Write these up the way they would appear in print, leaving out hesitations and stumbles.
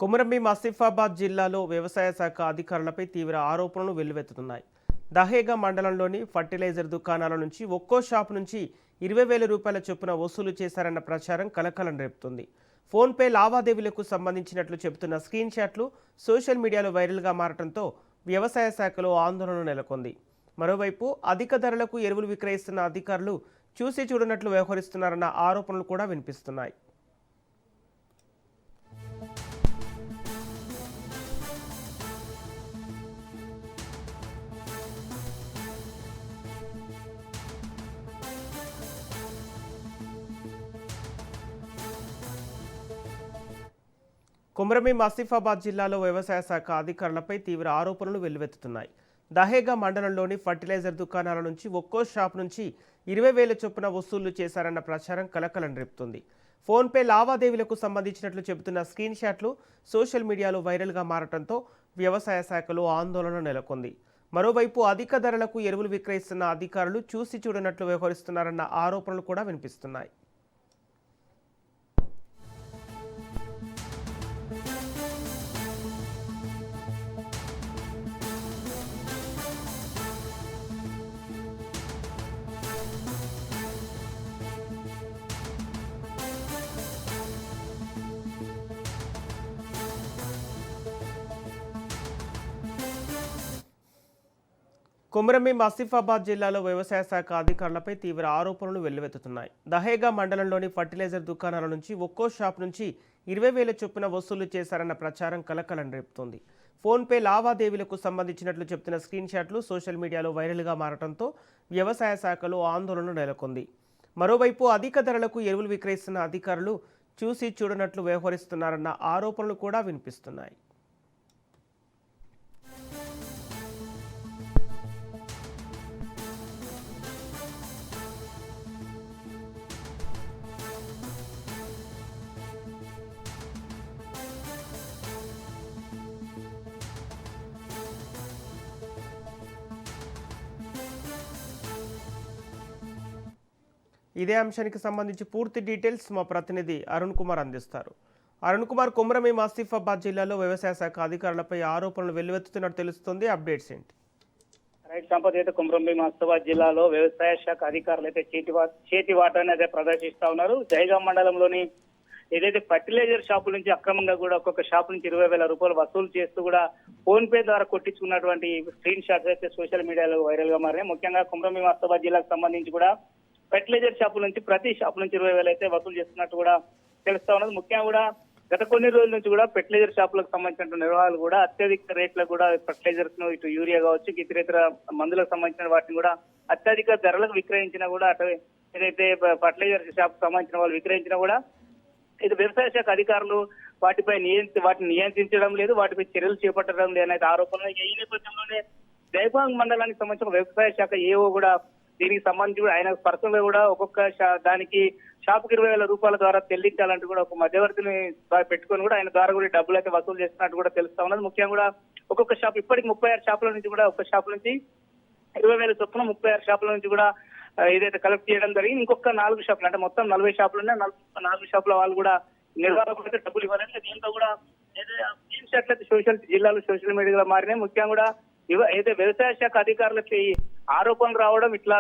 కొమరంభీం ఆసిఫాబాద్ జిల్లాలో వ్యవసాయ శాఖ అధికారులపై తీవ్ర ఆరోపణలు వెల్లువెత్తుతున్నాయి. దహేగా మండలంలోని ఫర్టిలైజర్ దుకాణాల నుంచి ఒక్కో షాప్ నుంచి 20,000 రూపాయల చొప్పున వసూలు చేశారన్న ప్రచారం కలకలం రేపుతుంది. ఫోన్పే లావాదేవీలకు సంబంధించినట్లు చెబుతున్న స్క్రీన్ షాట్లు సోషల్ మీడియాలో వైరల్గా మారడంతో వ్యవసాయ శాఖలో ఆందోళన నెలకొంది. మరోవైపు అధిక ధరలకు ఎరువులు విక్రయిస్తున్న అధికారులు చూసి చూడనట్లు వ్యవహరిస్తున్నారన్న ఆరోపణలు కూడా వినిపిస్తున్నాయి. కొమరంభీం ఆసిఫాబాద్ జిల్లాలో వ్యవసాయ శాఖ అధికారులపై తీవ్ర ఆరోపణలు వెల్లువెత్తుతున్నాయి. దహేగా మండలంలోని ఫర్టిలైజర్ దుకాణాల నుంచి ఒక్కో షాప్ నుంచి 20,000 చొప్పున వసూళ్లు చేశారన్న ప్రచారం కలకలం రేపుతుంది. ఫోన్పే లావాదేవీలకు సంబంధించినట్లు చెబుతున్న స్క్రీన్ షాట్లు సోషల్ మీడియాలో వైరల్గా మారడంతో వ్యవసాయ శాఖలో ఆందోళన నెలకొంది. మరోవైపు అధిక ధరలకు ఎరువులు విక్రయిస్తున్న అధికారులు చూసి చూడనట్లు వ్యవహరిస్తున్నారన్న ఆరోపణలు కూడా వినిపిస్తున్నాయి. కొమరంభీం ఆసిఫాబాద్ జిల్లాలో వ్యవసాయ శాఖ అధికారులపై తీవ్ర ఆరోపణలు వెల్లువెత్తుతున్నాయి. దహేగా మండలంలోని ఫర్టిలైజర్ దుకాణాల నుంచి ఒక్కో షాప్ నుంచి 20,000 చొప్పున వసూలు చేశారన్న ప్రచారం కలకలం రేపుతోంది. ఫోన్పే లావాదేవీలకు సంబంధించినట్లు చెబుతున్న స్క్రీన్ షాట్లు సోషల్ మీడియాలో వైరల్గా మారడంతో వ్యవసాయ శాఖలో ఆందోళన నెలకొంది. మరోవైపు అధిక ధరలకు ఎరువులు విక్రయిస్తున్న అధికారులు చూసి చూడనట్లు వ్యవహరిస్తున్నారన్న ఆరోపణలు కూడా వినిపిస్తున్నాయి. ఇదే అంశానికి సంబంధించి పూర్తి డీటెయిల్స్ మా ప్రతినిధి అరుణ్ కుమార్ అందిస్తారు. అరుణ్ కుమార్, కొమరంభీం ఆసిఫాబాద్ జిల్లాలో వ్యవసాయ శాఖ అధికారులపై ఆరోపణలు వెల్లువెత్తుతున్నట్టు తెలుస్తుంది. అప్డేట్స్ ఏంటి? రైట్ సంపత్, అయితే కొమరంభీం ఆసిఫాబాద్ జిల్లాలో వ్యవసాయ శాఖ అధికారులు అయితే చేతి వాటాన్ని అయితే ప్రదర్శిస్తా ఉన్నారు. జైగాం మండలంలోని ఏదైతే ఫర్టిలైజర్ షాపుల నుంచి అక్రమంగా కూడా ఒక్కొక్క షాప్ నుంచి 20,000 రూపాయలు వసూలు చేస్తూ కూడా ఫోన్ పే ద్వారా కొట్టించుకున్నటువంటి స్క్రీన్ షాట్స్ అయితే సోషల్ మీడియాలో వైరల్ గా మారాయి. ముఖ్యంగా కొమరంభీం ఆసిఫాబాద్ జిల్లాకు సంబంధించి కూడా ఫర్టిలైజర్ షాపుల నుంచి ప్రతి షాప్ నుంచి 20,000 అయితే వసూలు చేస్తున్నట్టు కూడా తెలుస్తా ఉన్నది. ముఖ్యంగా కూడా గత కొన్ని రోజుల నుంచి కూడా ఫెర్టిలైజర్ షాపులకు సంబంధించిన నిర్వహణలు కూడా అత్యధిక రేట్లకు కూడా ఫర్టిలైజర్స్ ను ఇటు యూరియా కావచ్చు, ఇతర మందులకు సంబంధించిన వాటిని కూడా అత్యధిక ధరలకు విక్రయించినా కూడా అటు ఏదైతే ఫర్టిలైజర్ షాప్ సంబంధించిన వాళ్ళు విక్రయించినా కూడా ఇది వ్యవసాయ శాఖ అధికారులు వాటిని నియంత్రించడం లేదు, వాటిపై చర్యలు చేపట్టడం లేదనే ఆరోపణలు. ఈ నేపథ్యంలోనే జైగాం మండలానికి సంబంధించిన వ్యవసాయ శాఖ ఏవో కూడా దీనికి సంబంధించి కూడా ఆయన పర్సనల్ గా కూడా ఒక్కొక్క దానికి షాపుకి 20,000 రూపాయల ద్వారా చెల్లించాలంటూ కూడా ఒక మధ్యవర్తిని పెట్టుకొని కూడా ఆయన ద్వారా కూడా డబ్బులు అయితే వసూలు చేస్తున్నట్టు కూడా తెలుస్తా ఉన్నది. ముఖ్యంగా కూడా ఒక్కొక్క షాప్ ఇప్పటికి 36 షాపుల నుంచి కూడా ఒక షాప్ నుంచి 20,000 చొప్పున 36 షాపుల నుంచి కూడా ఏదైతే కలెక్ట్ చేయడం జరిగింది. ఇంకొక 4 షాపులు అంటే మొత్తం 40 షాపులు ఉన్నాయి. 4 షాపుల వాళ్ళు కూడా నిర్వాహకులు అయితే డబ్బులు ఇవ్వాలని దీంతో కూడా స్క్రీన్ షాట్లు అయితే జిల్లాలో సోషల్ మీడియాలో మారినాయి. ముఖ్యంగా కూడా అయితే వ్యవసాయ శాఖ అధికారులకి ఆరోపణలు రావడం, ఇట్లా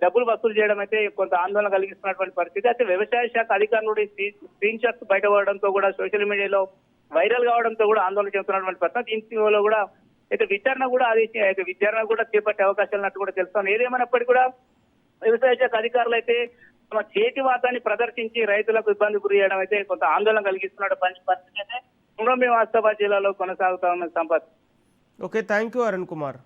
డబ్బులు వసూలు చేయడం అయితే కొంత ఆందోళన కలిగిస్తున్నటువంటి పరిస్థితి. అయితే వ్యవసాయ శాఖ అధికారులు స్క్రీన్ షాట్స్ బయటపడడంతో కూడా సోషల్ మీడియాలో వైరల్ కావడంతో కూడా ఆందోళన చెందుతున్నటువంటి పరిస్థితి. దీంట్లో కూడా అయితే విచారణ కూడా చేపట్టే అవకాశాలు ఉన్నట్టు కూడా తెలుస్తాను. ఏదేమైనప్పటికీ కూడా వ్యవసాయ శాఖ అధికారులు అయితే తమ చేతివాతాన్ని ప్రదర్శించి రైతులకు ఇబ్బంది గురి చేయడం అయితే కొంత ఆందోళన కలిగిస్తున్నటువంటి పరిస్థితి అయితే కొమరంభీం ఆసిఫాబాద్ జిల్లాలో కొనసాగుతా ఉన్న Sampath. Okay, thank you Arun Kumar.